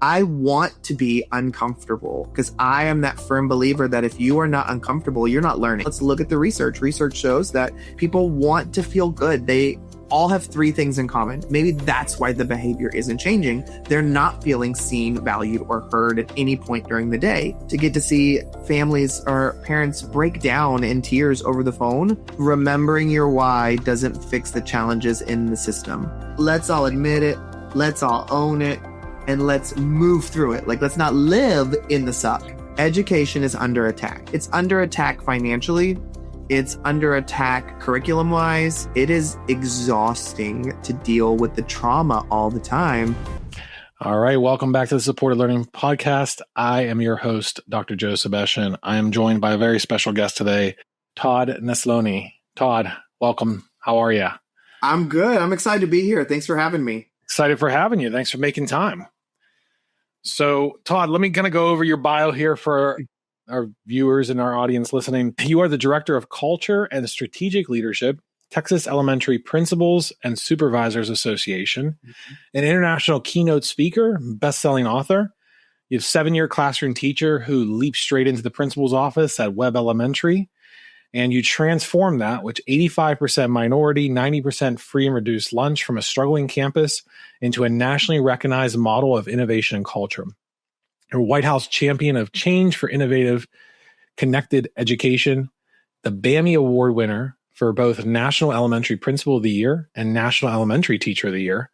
I want to be uncomfortable because I am that firm believer that if you are not uncomfortable, you're not learning. Let's look at the research. Research shows that people want to feel good. They all have three things in common. Maybe that's why the behavior isn't changing. They're not feeling seen, valued, or heard at any point during the day. To get to see families or parents break down in tears over the phone, remembering your why doesn't fix the challenges in the system. Let's all admit it. Let's all own it. And let's move through it. Like, let's not live in the suck. Education is under attack. It's under attack financially. It's under attack curriculum-wise. It is exhausting to deal with the trauma all the time. All right. Welcome back to the Supported Learning Podcast. I am your host, Dr. Joe Sebastian. I am joined by a very special guest today, Todd Nesloney. Todd, welcome. How are you? I'm good. I'm excited to be here. Thanks for having me. Excited for having you. Thanks for making time. So, Todd, let me kind of go over your bio here for our viewers and our audience listening. You are the Director of Culture and Strategic Leadership, Texas Elementary Principals and Supervisors Association, an international keynote speaker, best-selling author. You have 7-year classroom teacher who leaped straight into the principal's office at Webb Elementary, and you transformed that with 85% minority, 90% free and reduced lunch from a struggling campus into a nationally recognized model of innovation and culture. You're a White House champion of change for innovative, connected education, the BAMI Award winner for both National Elementary Principal of the Year and National Elementary Teacher of the Year,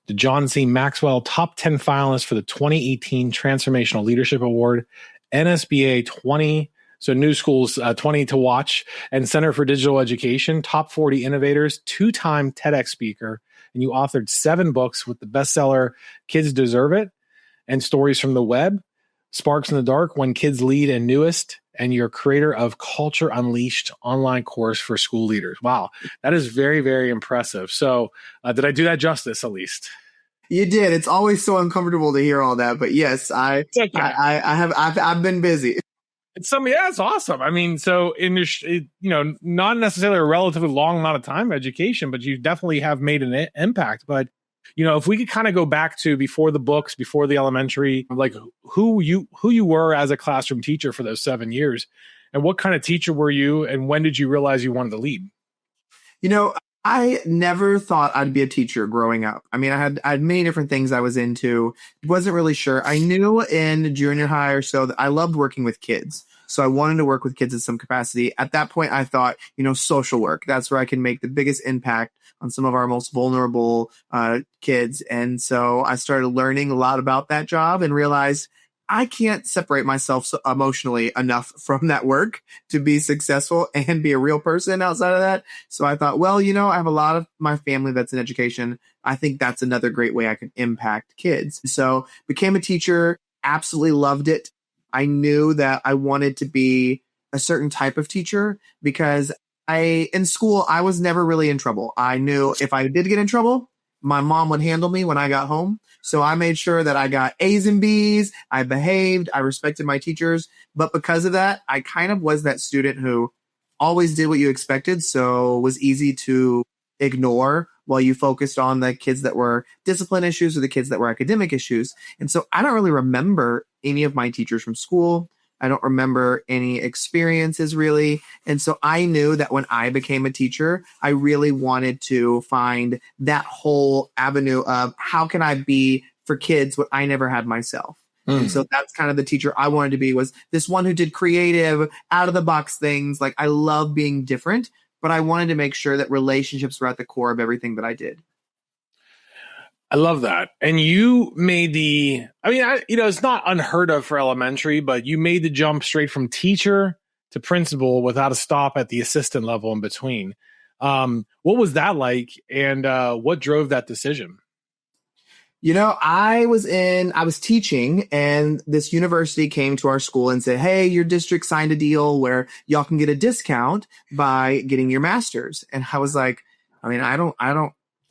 the John C. Maxwell Top 10 finalist for the 2018 Transformational Leadership Award, NSBA 20, so New Schools 20 to Watch, and Center for Digital Education, Top 40 Innovators, 2-time TEDx speaker, and you authored 7 books with the bestseller Kids Deserve It and Stories from the Web, Sparks in the Dark, When Kids Lead, and Newest, and you're creator of Culture Unleashed online course for school leaders. Wow, that is very, very impressive. So did I do that justice at least? You did. It's always so uncomfortable to hear all that, but yes, I've been busy. It's awesome. I mean, so in your, not necessarily a relatively long amount of time education, but you definitely have made an impact. But, if we could kind of go back to before the books, before the elementary, like who you were as a classroom teacher for those 7 years, and what kind of teacher were you, and when did you realize you wanted to lead? I never thought I'd be a teacher growing up. I mean, I had many different things I was into. Wasn't really sure. I knew in junior high or so that I loved working with kids. So I wanted to work with kids in some capacity. At that point, I thought, social work. That's where I can make the biggest impact on some of our most vulnerable kids. And so I started learning a lot about that job and realized I can't separate myself emotionally enough from that work to be successful and be a real person outside of that. So I thought, well, I have a lot of my family that's in education. I think that's another great way I can impact kids. So became a teacher, absolutely loved it. I knew that I wanted to be a certain type of teacher because in school, I was never really in trouble. I knew if I did get in trouble, my mom would handle me when I got home. So I made sure that I got A's and B's. I behaved. I respected my teachers. But because of that, I kind of was that student who always did what you expected. So it was easy to ignore while you focused on the kids that were discipline issues or the kids that were academic issues. And so I don't really remember any of my teachers from school. I don't remember any experiences really. And so I knew that when I became a teacher, I really wanted to find that whole avenue of how can I be for kids what I never had myself. And so that's kind of the teacher I wanted to be, was this one who did creative, out of the box things. Like I love being different, but I wanted to make sure that relationships were at the core of everything that I did. I love that. And you made it's not unheard of for elementary, but you made the jump straight from teacher to principal without a stop at the assistant level in between. What was that like? And what drove that decision? I was teaching, and this university came to our school and said, hey, your district signed a deal where y'all can get a discount by getting your master's. And I was like, I don't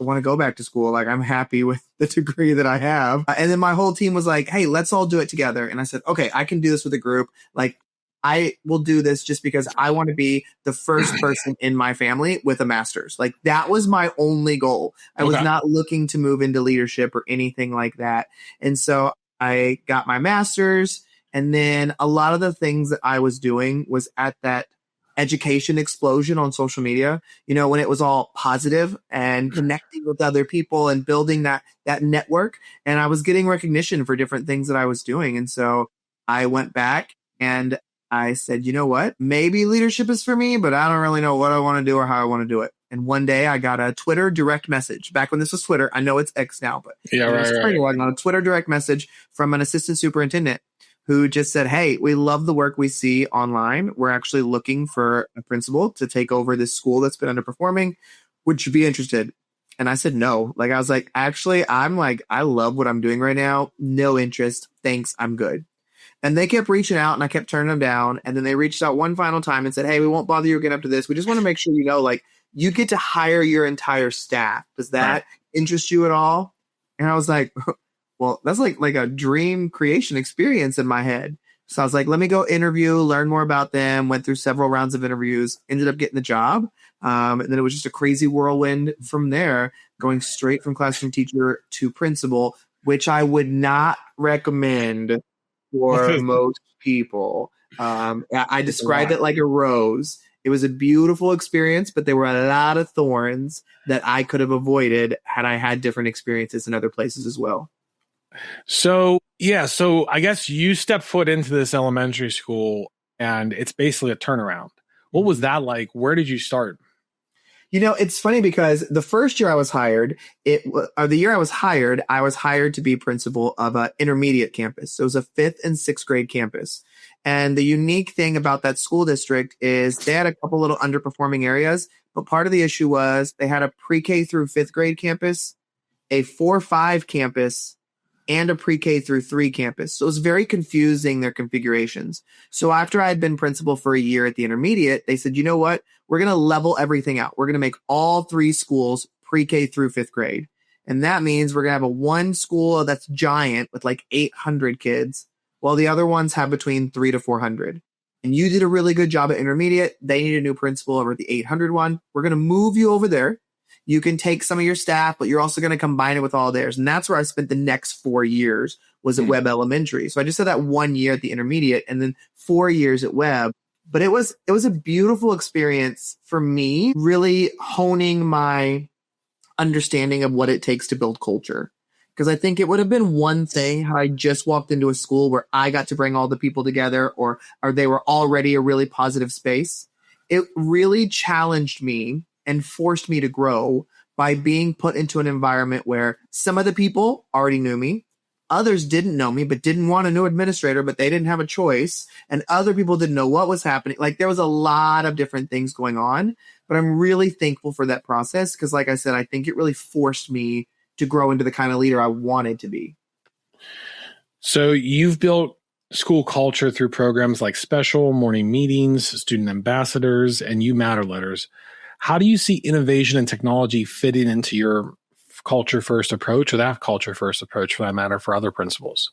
want to go back to school. Like, I'm happy with the degree that I have. And then my whole team was like, hey, let's all do it together. And I said, okay, I can do this with a group. Like, I will do this just because I want to be the first person in my family with a master's. Like, that was my only goal. I was not looking to move into leadership or anything like that. And so I got my master's. And then a lot of the things that I was doing was at that education explosion on social media, when it was all positive and connecting with other people and building that network. And I was getting recognition for different things that I was doing. And so I went back and I said, you know what? Maybe leadership is for me, but I don't really know what I want to do or how I want to do it. And one day I got a Twitter direct message back when this was Twitter. I know it's X now, but yeah, right. I got a Twitter direct message from an assistant superintendent who just said, hey, we love the work we see online. We're actually looking for a principal to take over this school that's been underperforming. Would you be interested? And I said no. I was like, actually, I love what I'm doing right now. No interest. Thanks. I'm good. And they kept reaching out and I kept turning them down. And then they reached out one final time and said, hey, we won't bother you again after this. We just want to make sure you get to hire your entire staff. Does that interest you at all? And I was like, well, that's like a dream creation experience in my head. So I was like, let me go interview, learn more about them, went through several rounds of interviews, ended up getting the job. And then it was just a crazy whirlwind from there, going straight from classroom teacher to principal, which I would not recommend for most people. I described it like a rose. It was a beautiful experience, but there were a lot of thorns that I could have avoided had I had different experiences in other places as well. So I guess you stepped foot into this elementary school and it's basically a turnaround. What was that like? Where did you start? It's funny because the first year I was hired, I was hired to be principal of an intermediate campus. So it was a 5th and 6th grade campus. And the unique thing about that school district is they had a couple little underperforming areas, but part of the issue was they had a pre-K through 5th grade campus, a 4-5 campus, and a pre-K through 3 campus. So it was very confusing, their configurations. So after I had been principal for a year at the intermediate, they said, you know what? We're going to level everything out. We're going to make all 3 schools pre-K through 5th grade. And that means we're going to have one school that's giant with 800 kids, while the other ones have between 300 to 400. And you did a really good job at intermediate. They need a new principal over at the 800 one. We're going to move you over there. You can take some of your staff, but you're also going to combine it with all theirs. And that's where I spent the next 4 years was at Webb Elementary. So I just had that 1 year at the intermediate and then 4 years at Webb. But it was a beautiful experience for me, really honing my understanding of what it takes to build culture. Because I think it would have been one thing had I just walked into a school where I got to bring all the people together or they were already a really positive space. It really challenged me and forced me to grow by being put into an environment where some of the people already knew me. Others didn't know me, but didn't want a new administrator, but they didn't have a choice. And other people didn't know what was happening. There was a lot of different things going on, but I'm really thankful for that process. Because like I said, I think it really forced me to grow into the kind of leader I wanted to be. So you've built school culture through programs like special morning meetings, student ambassadors, and You Matter letters. How do you see innovation and technology fitting into your culture first approach, or that culture first approach for that matter, for other principals?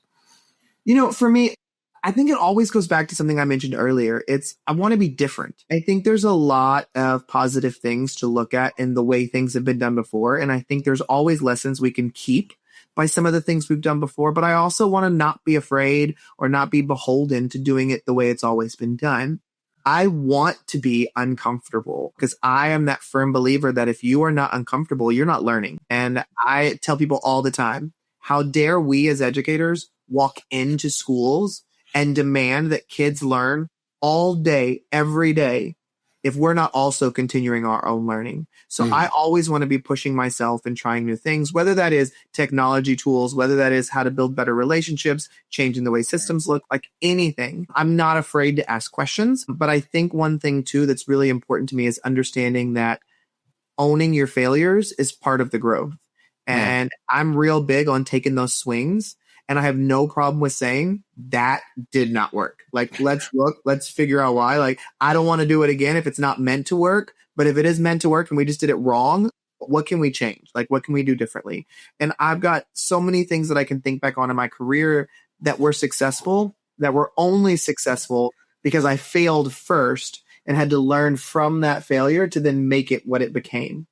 For me, I think it always goes back to something I mentioned earlier. I want to be different. I think there's a lot of positive things to look at in the way things have been done before. And I think there's always lessons we can keep by some of the things we've done before. But I also want to not be afraid or not be beholden to doing it the way it's always been done. I want to be uncomfortable because I am that firm believer that if you are not uncomfortable, you're not learning. And I tell people all the time, how dare we as educators walk into schools and demand that kids learn all day, every day, if we're not also continuing our own learning. So I always want to be pushing myself and trying new things, whether that is technology tools, whether that is how to build better relationships, changing the way systems look, anything. I'm not afraid to ask questions. But I think one thing too that's really important to me is understanding that owning your failures is part of the growth. And I'm real big on taking those swings. And I have no problem with saying that did not work. Let's figure out why. I don't want to do it again if it's not meant to work. But if it is meant to work and we just did it wrong, what can we change? What can we do differently? And I've got so many things that I can think back on in my career that were successful, that were only successful because I failed first and had to learn from that failure to then make it what it became.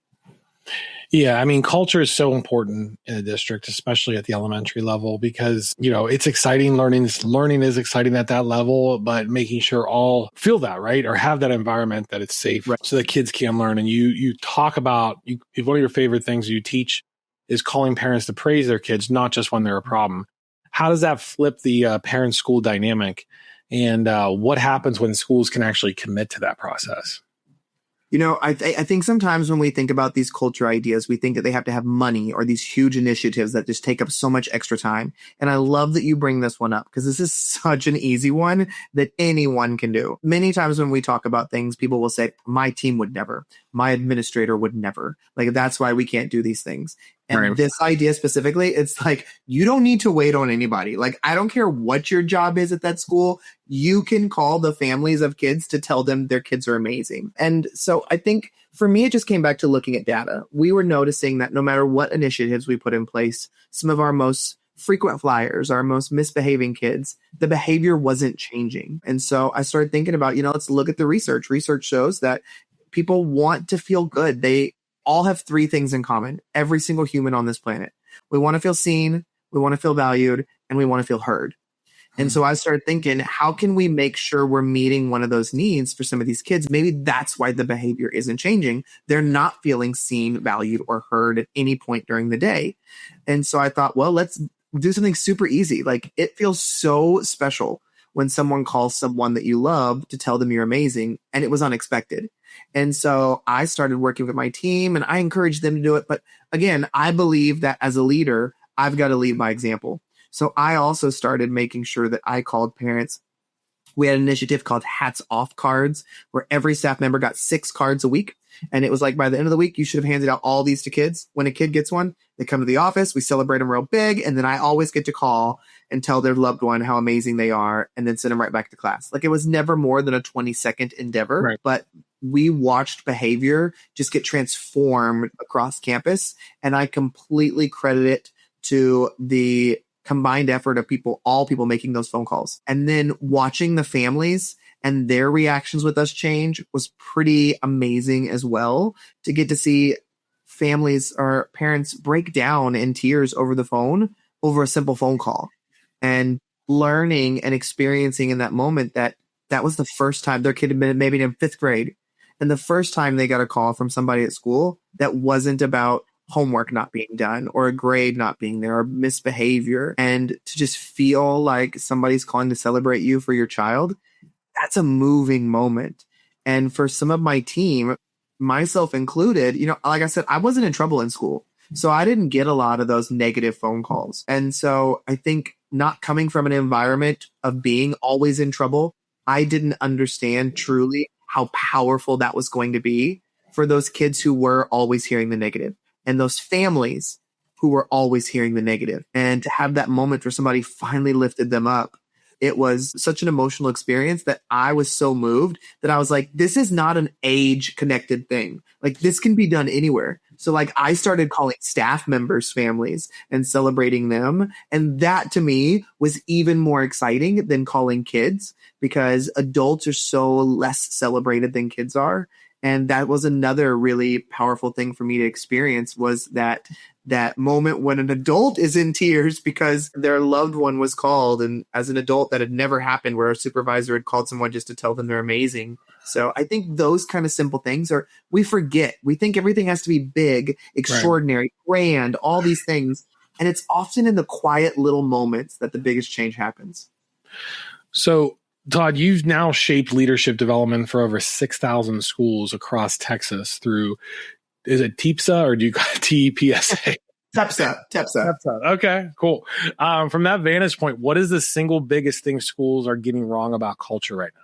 Yeah, I mean, culture is so important in a district, especially at the elementary level, because, it's exciting. Learning is exciting at that level, but making sure all feel that, right? Or have that environment that it's safe Right. so that kids can learn. And you talk about, one of your favorite things you teach is calling parents to praise their kids, not just when they're a problem. How does that flip the parent-school dynamic? And what happens when schools can actually commit to that process? I think sometimes when we think about these culture ideas, we think that they have to have money or these huge initiatives that just take up so much extra time. And I love that you bring this one up because this is such an easy one that anyone can do. Many times when we talk about things, people will say, my team would never, my administrator would never. Like, that's why we can't do these things. And Right. this idea specifically, it's like, you don't need to wait on anybody. Like, I don't care what your job is at that school. You can call the families of kids to tell them their kids are amazing. And so I think for me, it just came back to looking at data. We were noticing that no matter what initiatives we put in place, some of our most frequent flyers, our most misbehaving kids, the behavior wasn't changing. And so I started thinking about, let's look at the research. Research shows that people want to feel good. They all have three things in common. Every single human on this planet. We want to feel seen, we want to feel valued, and we want to feel heard. And so I started thinking, how can we make sure we're meeting one of those needs for some of these kids? Maybe that's why the behavior isn't changing. They're not feeling seen, valued, or heard at any point during the day. And so I thought, well, let's do something super easy. Like, it feels so special when someone calls someone that you love to tell them you're amazing, and it was unexpected. And so I started working with my team and I encouraged them to do it. But again, I believe that as a leader, I've got to lead by example. So I also started making sure that I called parents. We had an initiative called Hats Off cards, where every staff member got 6 cards a week. And it was like, by the end of the week, you should have handed out all these to kids. When a kid gets one, they come to the office, we celebrate them real big. And then I always get to call and tell their loved one how amazing they are and then send them right back to class. Like, it was never more than a 20-second endeavor, Right. But we watched behavior just get transformed across campus. And I completely credit it to the combined effort of all people making those phone calls. And then watching the families and their reactions with us change was pretty amazing as well, to get to see families or parents break down in tears over the phone over a simple phone call, and learning and experiencing in that moment that was the first time their kid had been maybe in 5th grade. And the first time they got a call from somebody at school that wasn't about homework not being done or a grade not being there or misbehavior, and to just feel like somebody's calling to celebrate you for your child, that's a moving moment. And for some of my team, myself included, like I said, I wasn't in trouble in school. So I didn't get a lot of those negative phone calls. And so I think, not coming from an environment of being always in trouble, I didn't understand truly how powerful that was going to be for those kids who were always hearing the negative, and those families who were always hearing the negative. And to have that moment where somebody finally lifted them up, it was such an emotional experience that I was so moved that I was like, this is not an age connected thing. Like, this can be done anywhere. So like, I started calling staff members' families and celebrating them. And that to me was even more exciting than calling kids, because adults are so less celebrated than kids are. And that was another really powerful thing for me to experience, was that moment when an adult is in tears because their loved one was called. And as an adult, that had never happened, where a supervisor had called someone just to tell them they're amazing. So I think those kind of simple things we forget. We think everything has to be big, extraordinary, grand, all these things. And it's often in the quiet little moments that the biggest change happens. So, Todd, you've now shaped leadership development for over 6,000 schools across Texas through, is it TEPSA or do you call it TEPSA? TEPSA. Okay, cool. From that vantage point, what is the single biggest thing schools are getting wrong about culture right now?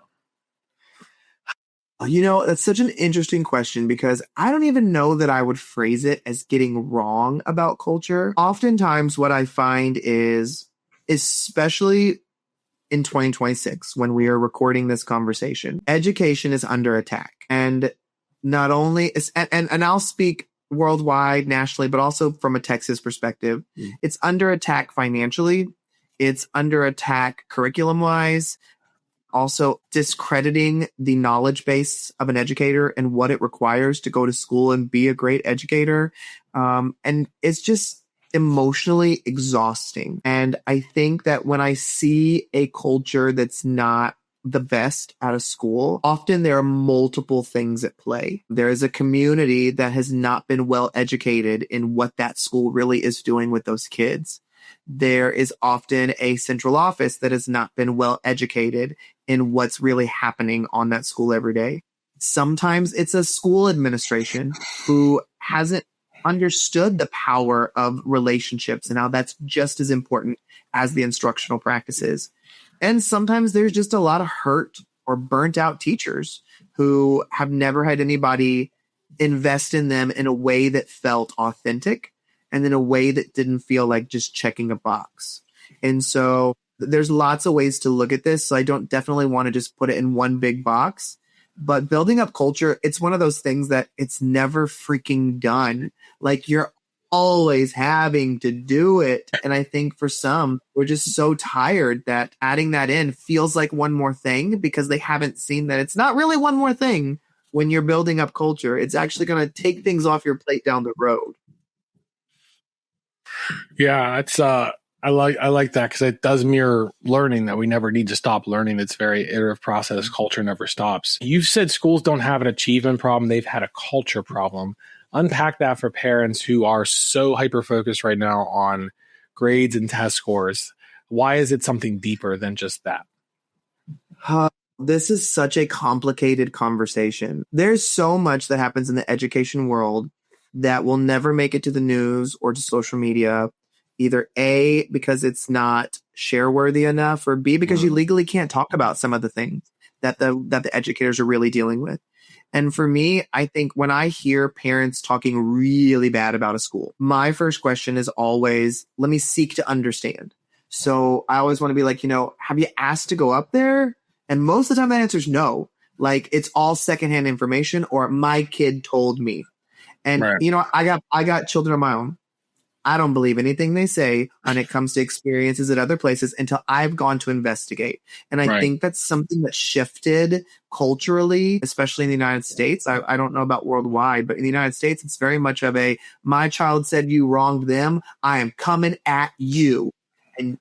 That's such an interesting question, because I don't even know that I would phrase it as getting wrong about culture. Oftentimes what I find is, especially in 2026, when we are recording this conversation, education is under attack. And not only is, and I'll speak worldwide, nationally, but also from a Texas perspective, it's under attack financially. It's under attack curriculum wise. also discrediting the knowledge base of an educator and what it requires to go to school and be a great educator. And it's just emotionally exhausting. And I think that when I see a culture that's not the best out of school, often there are multiple things at play. There is a community that has not been well educated in what that school really is doing with those kids. There is often a central office that has not been well educated in what's really happening on that school every day. Sometimes it's a school administration who hasn't understood the power of relationships and how that's just as important as the instructional practices. And sometimes there's just a lot of hurt or burnt out teachers who have never had anybody invest in them in a way that felt authentic and in a way that didn't feel like just checking a box. And so there's lots of ways to look at this. So I don't definitely want to just put it in one big box. But building up culture, it's one of those things that it's never freaking done. Like you're always having to do it. And I think for some, we're just so tired that adding that in feels like one more thing because they haven't seen that it's not really one more thing when you're building up culture. It's actually going to take things off your plate down the road. Yeah, it's I like that because it does mirror learning, that we never need to stop learning. It's a very iterative process. Culture never stops. You've said schools don't have an achievement problem. They've had a culture problem. Unpack that for parents who are so hyper-focused right now on grades and test scores. Why is it something deeper than just that? This is such a complicated conversation. There's so much that happens in the education world that will never make it to the news or to social media. Either A, because it's not share worthy enough, or B, because you legally can't talk about some of the things that the educators are really dealing with. And for me, I think when I hear parents talking really bad about a school, my first question is always, let me seek to understand. So I always want to be like, have you asked to go up there? And most of the time that answer is no. Like it's all secondhand information or my kid told me. And, Right. I got children of my own. I don't believe anything they say when it comes to experiences at other places until I've gone to investigate. And I think that's something that shifted culturally, especially in the United States. I don't know about worldwide, but in the United States, it's very much of my child said you wronged them. I am coming at you. And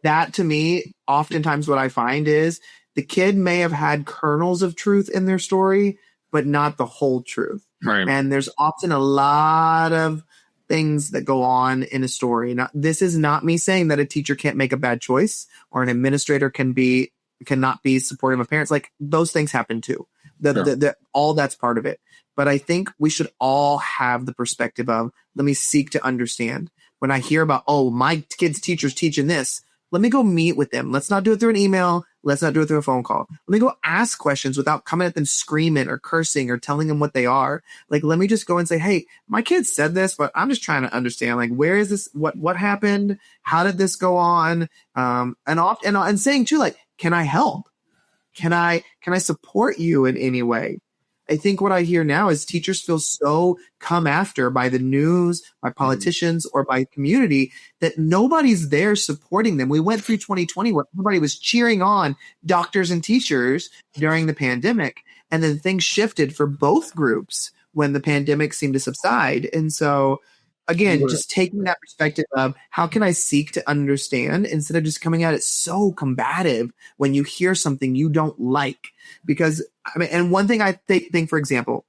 that to me, oftentimes what I find is the kid may have had kernels of truth in their story, but not the whole truth. Right. And there's often a lot of things that go on in a story. Now, this is not me saying that a teacher can't make a bad choice or an administrator cannot be supportive of parents. Like those things happen too. All that's part of it. But I think we should all have the perspective of, let me seek to understand. When I hear about, my kid's teacher's teaching this, let me go meet with them. Let's not do it through an email. Let's not do it through a phone call. Let me go ask questions without coming at them screaming or cursing or telling them what they are. Like, let me just go and say, hey, my kid said this, but I'm just trying to understand, like, where is this? What happened? How did this go on? And saying too, like, can I help? Can I support you in any way? I think what I hear now is teachers feel so come after by the news, by politicians, or by community that nobody's there supporting them. We went through 2020 where everybody was cheering on doctors and teachers during the pandemic, and then things shifted for both groups when the pandemic seemed to subside. And so, again, just taking that perspective of how can I seek to understand instead of just coming at it so combative when you hear something you don't like. Because, and one thing I think, for example,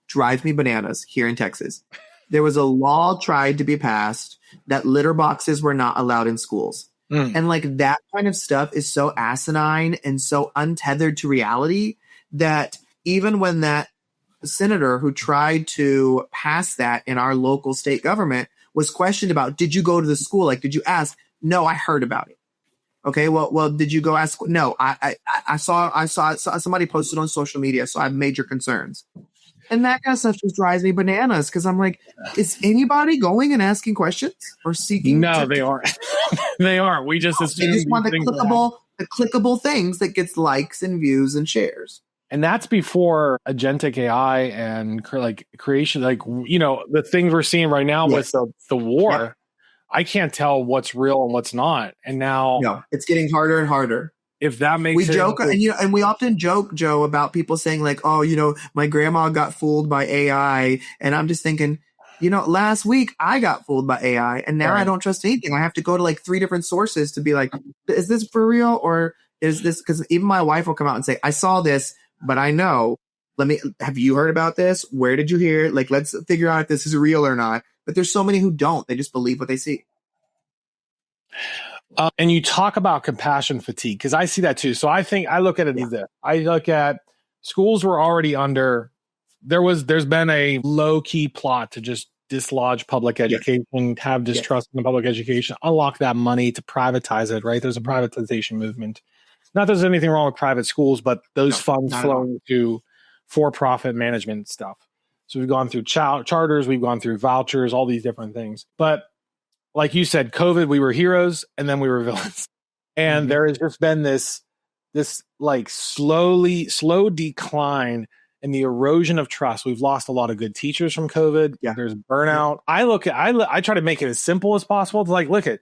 drives me bananas here in Texas. There was a law tried to be passed that litter boxes were not allowed in schools. And like that kind of stuff is so asinine and so untethered to reality that even when that senator who tried to pass that in our local state government was questioned about, did you go to the school? Like, did you ask? No, I heard about it. Okay, well, did you go ask? No, I saw somebody posted on social media, so I have major concerns. And that kind of stuff just drives me bananas because I'm like, is anybody going and asking questions or seeking? No, they aren't. They aren't. We just assume they just want the clickable things that gets likes and views and shares. And that's before agentic AI and like creation, like, the things we're seeing right now with the war. I can't tell what's real and what's not. And now, No, it's getting harder and harder. if that We makes it joke, and we often joke, Joe, about people saying like, "Oh, my grandma got fooled by AI," and I'm just thinking, last week I got fooled by AI, and now I right. don't trust anything. I have to go to like 3 different sources to be like, "Is this for real, or is this?" Because even my wife will come out and say, "I saw this, but I know. Have you heard about this? Where did you hear it? Like, let's figure out if this is real or not." But there's so many who don't. They just believe what they see. And you talk about compassion fatigue, because I see that too. So I look at it as this. I look at schools were already under, there's been a low key plot to just dislodge public education, have distrust in the public education, unlock that money to privatize it, right? There's a privatization movement. Not that there's anything wrong with private schools, but those funds flowing to for-profit management stuff. So we've gone through charters, we've gone through vouchers, all these different things. But like you said, COVID, we were heroes and then we were villains. And there has just been this like slow decline in the erosion of trust. We've lost a lot of good teachers from COVID. Yeah. There's burnout. I try to make it as simple as possible to like, look at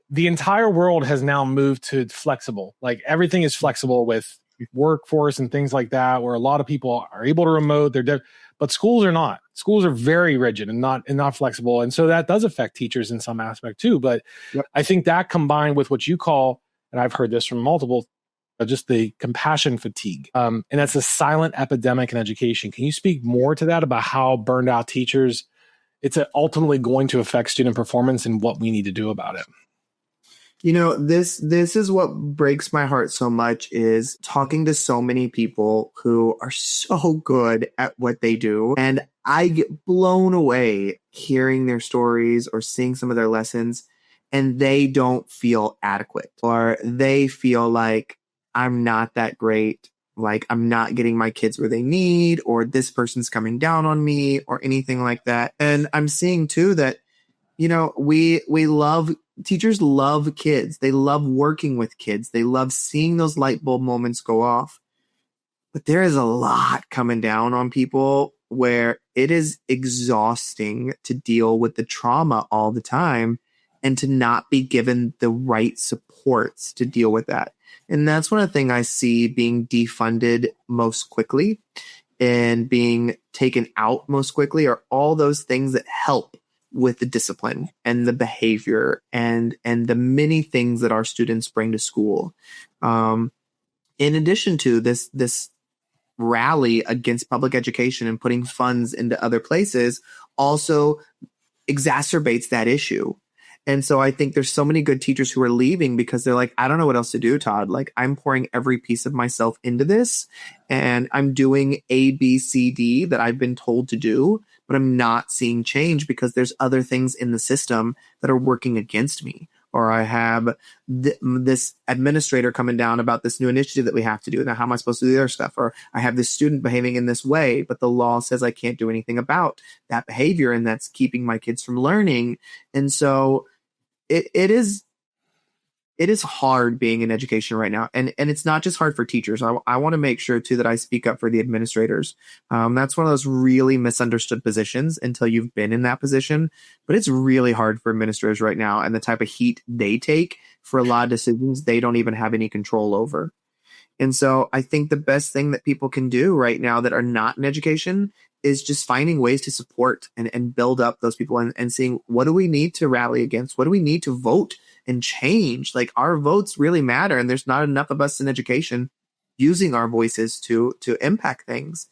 the entire world has now moved to flexible. Like everything is flexible with workforce and things like that, where a lot of people are able to remote. But schools are not. Schools are very rigid and not flexible, and so that does affect teachers in some aspect too. But I think that combined with what you call, and I've heard this from multiple, just the compassion fatigue, and that's a silent epidemic in education. Can you speak more to that about how burned out teachers? It's ultimately going to affect student performance and what we need to do about it. This is what breaks my heart so much, is talking to so many people who are so good at what they do. And I get blown away hearing their stories or seeing some of their lessons, and they don't feel adequate, or they feel like I'm not that great. Like I'm not getting my kids where they need, or this person's coming down on me, or anything like that. And I'm seeing too that teachers love kids. They love working with kids. They love seeing those light bulb moments go off. But there is a lot coming down on people where it is exhausting to deal with the trauma all the time and to not be given the right supports to deal with that. And that's one of the things I see being defunded most quickly and being taken out most quickly are all those things that help with the discipline and the behavior and the many things that our students bring to school. In addition to this rally against public education and putting funds into other places also exacerbates that issue. And so I think there's so many good teachers who are leaving because they're like, I don't know what else to do, Todd. Like I'm pouring every piece of myself into this and I'm doing A, B, C, D that I've been told to do, but I'm not seeing change because there's other things in the system that are working against me. Or I have this administrator coming down about this new initiative that we have to do. Now, how am I supposed to do their stuff? Or I have this student behaving in this way, but the law says I can't do anything about that behavior, and that's keeping my kids from learning. And so it is hard being in education right now. And it's not just hard for teachers. I want to make sure too that I speak up for the administrators. That's one of those really misunderstood positions until you've been in that position, but it's really hard for administrators right now. And the type of heat they take for a lot of decisions they don't even have any control over. And so I think the best thing that people can do right now that are not in education is just finding ways to support and build up those people and seeing what do we need to rally against? What do we need to vote and change? Like our votes really matter, and there's not enough of us in education using our voices to impact things.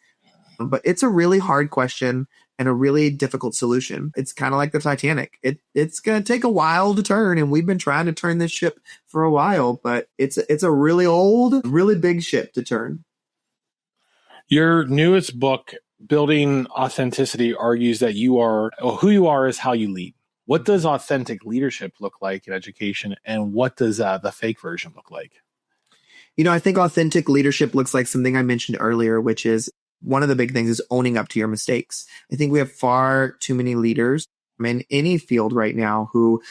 But it's a really hard question and a really difficult solution. It's kind of like the Titanic. It's going to take a while to turn, and we've been trying to turn this ship for a while, but it's a really old, really big ship to turn. Your newest book, Building Authenticity, argues that who you are is how you lead. What does authentic leadership look like in education, and what does the fake version look like? I think authentic leadership looks like something I mentioned earlier, which is one of the big things is owning up to your mistakes. I think we have far too many leaders in any field right now who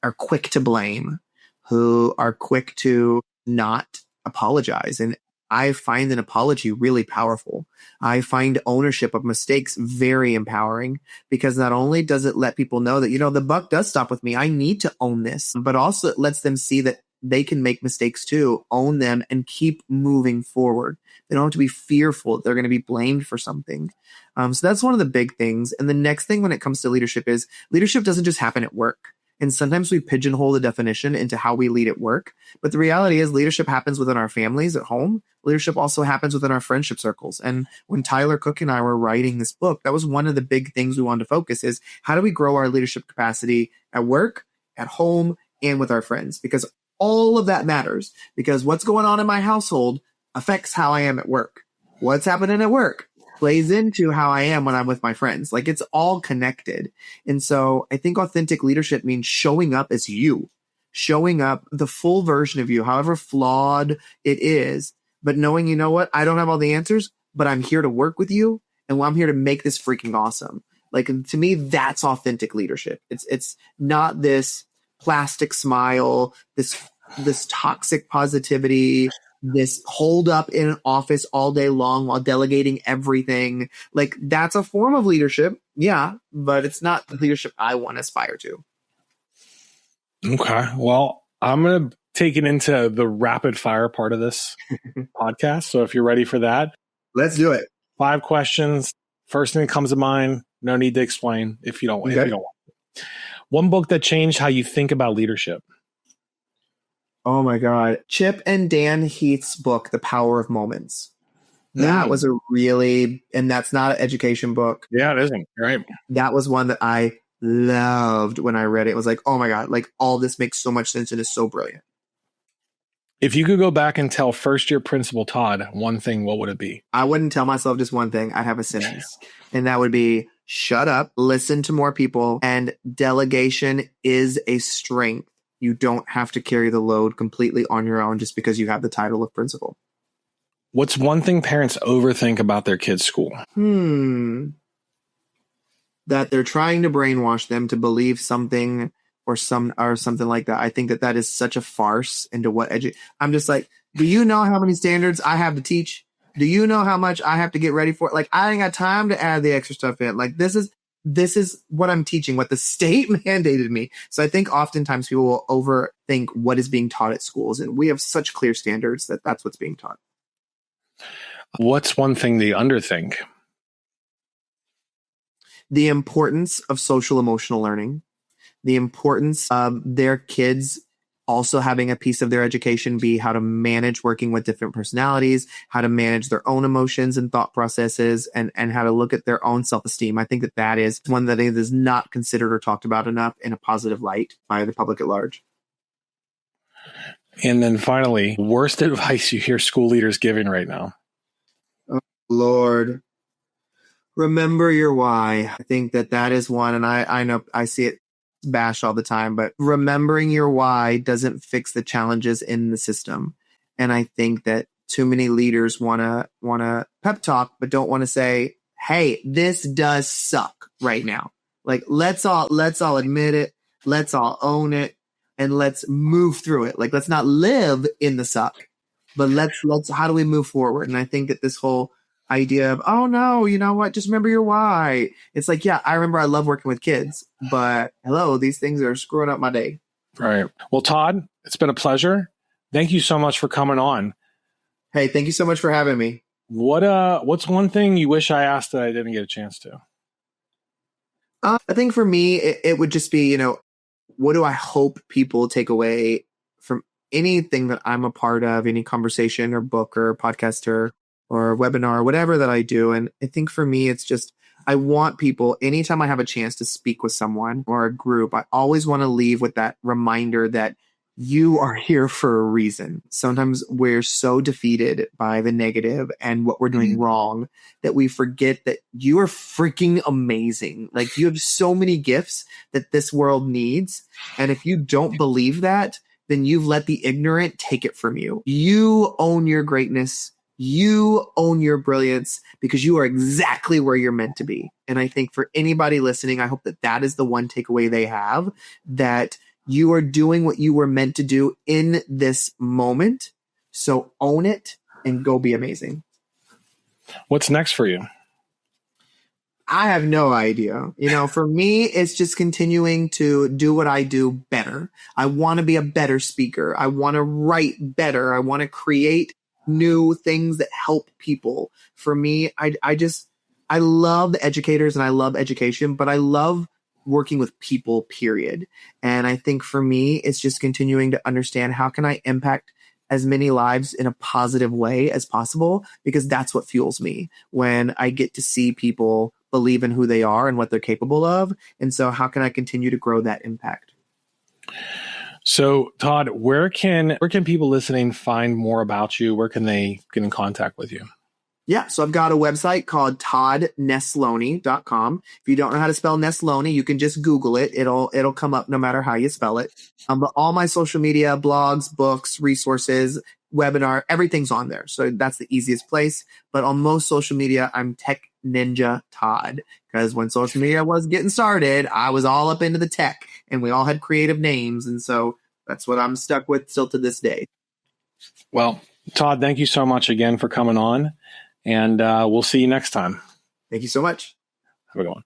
are quick to blame, who are quick to not apologize. And I find an apology really powerful. I find ownership of mistakes very empowering, because not only does it let people know that, the buck does stop with me, I need to own this, but also it lets them see that they can make mistakes too, own them, and keep moving forward. They don't have to be fearful that they're going to be blamed for something. So that's one of the big things. And the next thing when it comes to leadership is leadership doesn't just happen at work. And sometimes we pigeonhole the definition into how we lead at work. But the reality is leadership happens within our families at home. Leadership also happens within our friendship circles. And when Tyler Cook and I were writing this book, that was one of the big things we wanted to focus is how do we grow our leadership capacity at work, at home, and with our friends? Because all of that matters, because what's going on in my household affects how I am at work. What's happening at work plays into how I am when I'm with my friends. Like, it's all connected. And so I think authentic leadership means showing up as you, showing up the full version of you, however flawed it is, but knowing, you know what, I don't have all the answers, but I'm here to work with you, and I'm here to make this freaking awesome. Like, to me, that's authentic leadership. It's not this plastic smile, this toxic positivity, this hold up in an office all day long while delegating everything. Like, that's a form of leadership. Yeah, but it's not the leadership I want to aspire to. Okay. Well, I'm going to take it into the rapid fire part of this podcast. So if you're ready for that, let's do it. 5 questions. First thing that comes to mind, no need to explain if you don't want. Okay. If you don't want. One book that changed how you think about leadership. Oh my God. Chip and Dan Heath's book, The Power of Moments. That was a really, and that's not an education book. Yeah, it isn't. Right. That was one that I loved when I read it. It was like, oh my God, like all this makes so much sense and is so brilliant. If you could go back and tell first year principal Todd one thing, what would it be? I wouldn't tell myself just one thing. I'd have a sentence. And that would be, shut up, listen to more people, and delegation is a strength. You don't have to carry the load completely on your own just because you have the title of principal. What's one thing parents overthink about their kids' school? That they're trying to brainwash them to believe something or something like that. I think that is such a farce into what I'm just like, do you know how many standards I have to teach? Do you know how much I have to get ready for? Like, I ain't got time to add the extra stuff in. Like, this is what I'm teaching, what the state mandated me. So I think oftentimes people will overthink what is being taught at schools. And we have such clear standards that that's what's being taught. What's one thing they underthink? The importance of social emotional learning, the importance of their kids also having a piece of their education be how to manage working with different personalities, how to manage their own emotions and thought processes, and how to look at their own self-esteem. I think that is one that is not considered or talked about enough in a positive light by the public at large. And then finally, worst advice you hear school leaders giving right now? Oh, Lord. Remember your why. I think that is one, and I know I see it bashed all the time, but remembering your why doesn't fix the challenges in the system. And I think that too many leaders want to pep talk, but don't want to say, hey, this does suck right now. Like, let's all admit it. Let's all own it, and let's move through it. Like, let's not live in the suck, but let's how do we move forward? And I think that this whole idea of, oh no, you know what, just remember your why. It's like, yeah, I remember I love working with kids, but hello, these things are screwing up my day. Right. Well, Todd, it's been a pleasure. Thank you so much for coming on. Hey, thank you so much for having me. What's one thing you wish I asked that I didn't get a chance to? I think for me, it would just be, what do I hope people take away from anything that I'm a part of, any conversation or book or podcast or webinar, whatever that I do. And I think for me, it's just, I want people, anytime I have a chance to speak with someone or a group, I always want to leave with that reminder that you are here for a reason. Sometimes we're so defeated by the negative and what we're doing wrong that we forget that you are freaking amazing. Like, you have so many gifts that this world needs. And if you don't believe that, then you've let the ignorant take it from you. You own your greatness. You own your brilliance because you are exactly where you're meant to be. And I think for anybody listening, I hope that is the one takeaway they have, that you are doing what you were meant to do in this moment. So own it, and go be amazing. What's next for you? I have no idea. For me, it's just continuing to do what I do better. I want to be a better speaker. I want to write better. I want to create new things that help people. For me, I love the educators and I love education, but I love working with people, period. And I think for me, it's just continuing to understand how can I impact as many lives in a positive way as possible, because that's what fuels me when I get to see people believe in who they are and what they're capable of. And so how can I continue to grow that impact? So Todd, where can people listening find more about you? Where can they get in contact with you? Yeah, so I've got a website called toddnesloney.com. If you don't know how to spell Nesloney, you can just Google it. It'll come up no matter how you spell it. But all my social media, blogs, books, resources, webinar, everything's on there. So that's the easiest place. But on most social media, I'm Tech Ninja Todd, because when social media was getting started, I was all up into the tech and we all had creative names. And so that's what I'm stuck with still to this day. Well, Todd, thank you so much again for coming on. And we'll see you next time. Thank you so much. Have a good one.